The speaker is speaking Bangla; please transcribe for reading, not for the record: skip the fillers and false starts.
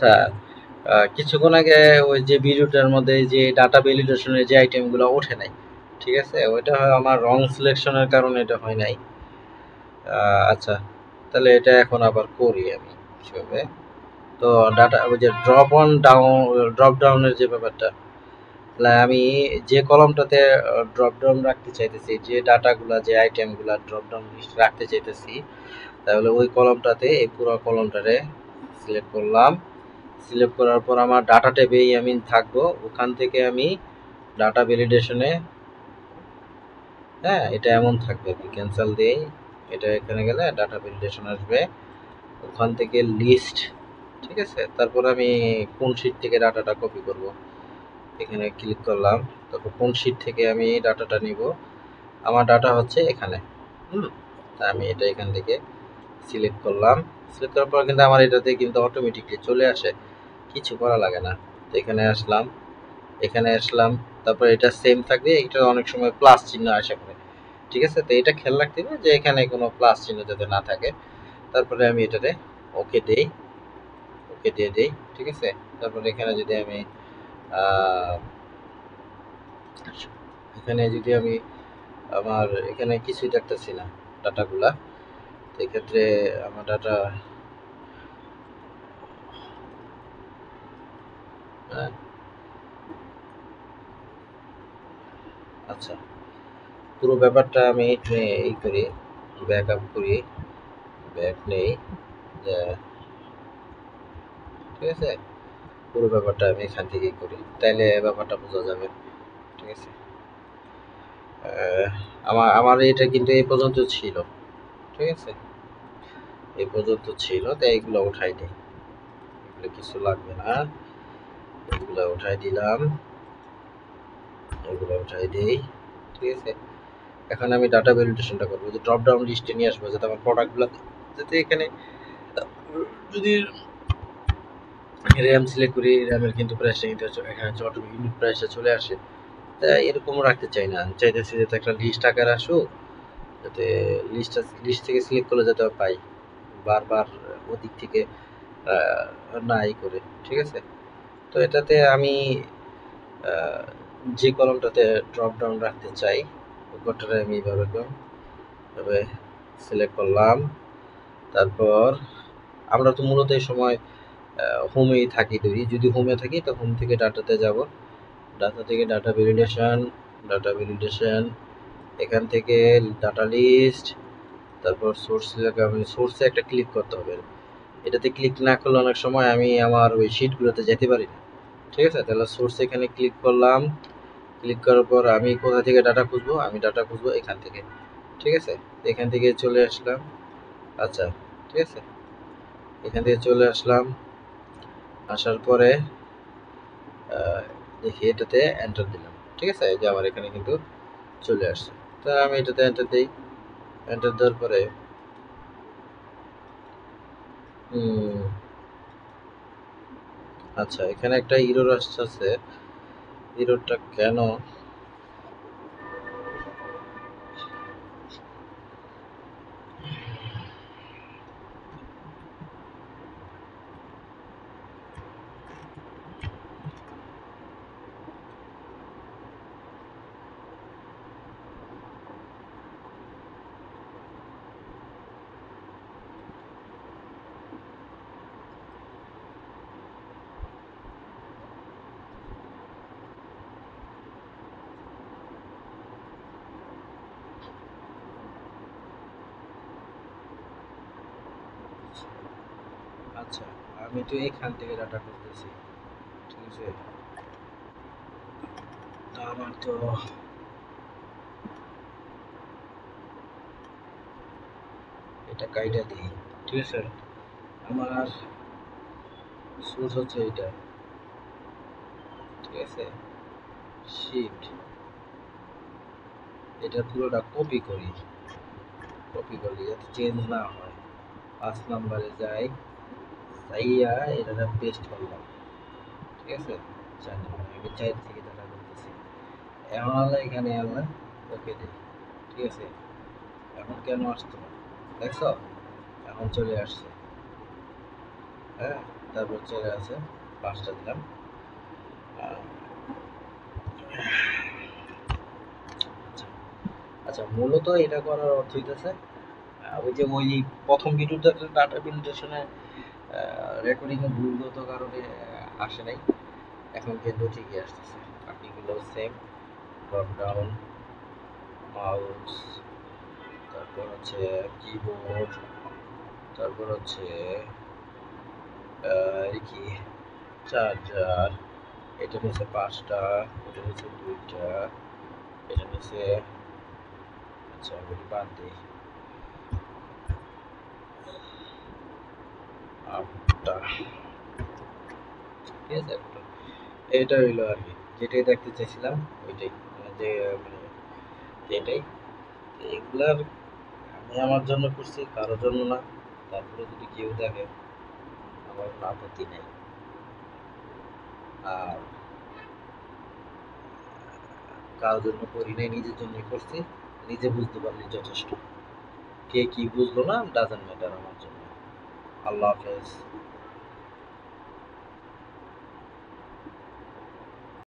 আচ্ছা, কিছুক্ষণ আগে ওই যে ভিডিওটার মধ্যে যে ডাটা ভ্যালিডেশনের যে আইটেমগুলো ওঠে নাই, ঠিক আছে, ওইটা হয় আমার রং সিলেকশনের কারণে এটা হয় নাই। আচ্ছা, তাহলে এটা এখন আবার করি আমি সেভাবে। তো ডাটা ওই যে ড্রপ ডাউনের যে ব্যাপারটা, তাহলে আমি যে কলমটাতে ড্রপ ডাউন রাখতে চাইতেছি, যে ডাটাগুলা যে আইটেমগুলা ড্রপ ডাউন লিস্ট রাখতে চাইতেছি, তাহলে ওই কলমটাতে এই পুরো কলমটারে সিলেক্ট করলাম। সিলেক্ট করার পর আমার ডাটা ট্যাবেই আমি থাকবো, ওখান থেকে আমি ডাটা ভ্যালিডেশনে, হ্যাঁ এটা এমন থাকবে, কি ক্যান্সেল দিই, এটা এখানে গেলে ডাটা ভ্যালিডেশন আসবে, ওখান থেকে লিস্ট, ঠিক আছে। তারপর আমি কোন শিট থেকে ডাটাটা কপি করব, এখানে ক্লিক করলাম। তারপর কোন শিট থেকে আমি ডাটাটা নিব, আমার ডাটা হচ্ছে এখানে, হুম, তা আমি এটা এখান থেকে সিলেক্ট করলাম। সিলেক্ট করার পর কিন্তু আমার এটাতে কিন্তু অটোমেটিকলি চলে আসে, কিছু করা লাগে না। তো এখানে আসলাম, এখানে আসলাম, তারপর এটা সেম থাকবে, এটা অনেক সময় প্লাস চিহ্ন আসে পড়ে, ঠিক আছে। তো এটা খেয়াল রাখতে হবে যে এখানে কোনো প্লাস চিহ্ন যাতে না থাকে। তারপরে আমি এটাতে ওকে দেই, ওকে দিয়ে দেই, ঠিক আছে। তারপরে এখানে যদি আমি আহ, এখানে যদি আমি আমার এখানে কিছুই দেখতেছি না ডাটাগুলা, তো এক্ষেত্রে আমার ডাটা, আচ্ছা, পুরো ব্যাপারটা আমি এই করি, ব্যাক আপ করি, ব্যাক নেই, ঠিক আছে। পুরো ব্যাপারটা আমি এখান থেকেই করি, তাইলে ব্যাপারটা বোঝা যাবে, ঠিক আছে। আহ, আমার আমার এটা কিন্তু এই পর্যন্ত ছিল, ঠিক আছে, এই পর্যন্ত ছিল, তাই এগুলো উঠাই দিই, এগুলো কিছু লাগবে না, এগুলো উঠাই দিলাম, এগুলো উঠাই দিই, ঠিক আছে। এখন আমি ডাটা ভ্যালিডেশনটা করবো, যে ড্রপ ডাউন লিস্টে নিয়ে আসবো, যাতে আমার প্রোডাক্টগুলো, যাতে এখানে যদি র্যাম সিলেক্ট করি, র্যামের কিন্তু প্রাইসটা কিন্তু এখানে অটোমেটিক ইউনিট প্রাইসটা চলে আসে। তা এরকম রাখতে চাই না, আমি চাইতেছি যাতে একটা লিস্ট আকার আসুক, যাতে লিস্ট থেকে সিলেক্ট করলে যাতে পাই, বারবার ওদিক থেকে না ই করে, ঠিক আছে। তো এটাতে আমি আহ, যে কলমটাতে ড্রপ ডাউন রাখতে চাই, ওই ঘরটাতে আমি এইভাবে তবে সিলেক্ট করলাম। তারপর আমরা তো মূলত এই সময় হোমেই থাকি, তৈরি যদি হোমে থাকি তো হোম থেকে ডাটাতে যাব, ডাটা থেকে ডাটা ভ্যালিডেশন, ডাটা ভ্যালিডেশন, এখান থেকে ডাটা লিস্ট, তারপর সোর্স, আমি সোর্সে একটা ক্লিক করতে হবে, এটাতে ক্লিক না করলে অনেক সময় আমি আমার ওই শিটগুলোতে যেতে পারি না, ঠিক আছে। তাহলে সোর্সে এখানে ক্লিক করলাম, ক্লিক করার পর আমি কোথা থেকে ডাটা খুঁজবো, আমি ডাটা খুঁজবো এখান থেকে, ঠিক আছে। এখান থেকে চলে আসলাম, আচ্ছা, ঠিক আছে, এখান থেকে চলে আসলাম, আসার পরে দেখি এটাতে এন্টার দিলাম, ঠিক আছে, এই যে আমার এখানে কিন্তু চলে আসছে। তা আমি এটাতে এন্টার দিই, এন্টার দেওয়ার পরে আচ্ছা, এখানে একটা ইরর আসছে, ইররটা কেন, আচ্ছা, আমি তো এখান থেকে ডাটা করতেছি, ঠিক আছে। তা আমার তো এটা কাইটা দিই, ঠিক আছে। আমার সোর্স হচ্ছে এটা, ঠিক আছে, শিফট, এটা পুরোটা কপি করি, কপি করলে যাতে চেঞ্জ না হয়, 5 নম্বরে যাই, যাইয়া এটা পেস্ট করলাম, ঠিক আছে। 4 নম্বরে আমি 4 থেকে ডাটা করতেছি, এখন আল্লাহ এখানে আল্লাহ ওকে দিই, ঠিক আছে। এখন কেন আসতো না দেখছো, এখন চলে আসছে, হ্যাঁ। তারপর চলে আছে 5টা দিলাম। আহ, আচ্ছা, মূলত এটা করার অর্থ হইতেছে ওই যে ওই প্রথম ভিডিওতে ডাটা প্রেজেন্টেশনে রেকর্ডিং এর ভুলগত কারণে আসে নাই, এখন কিন্তু ঠিকই আসতেছে। বাকিগুলো সেম, ড্রপ ডাউন, মাউস, তারপর হচ্ছে কিবোর্ড, তারপর হচ্ছে কি চার্জার, এটা নিচে 5টা, এটা নিচে 2টা, এটা নিচে, আচ্ছা ওগুলি বাদ দিই, 8টা, ঠিক আছে। এটা হইলো আর কি, যেটাই দেখতে চাইছিলাম ওইটাই, যে মানে এটাই। এগুলার আমি আমার জন্য করছি, কারোর জন্য না। তারপরে যদি কেউ দেখে আমার কোনো আপত্তি নেই। আর কারোর জন্য করি নাই, নিজের জন্যই করছি। নিজে বুঝতে পারলে যথেষ্ট। কে কি বুঝলো না ডাজেন্ট ম্যাটার আমার জন্য। আল্লাহ হাফেজ।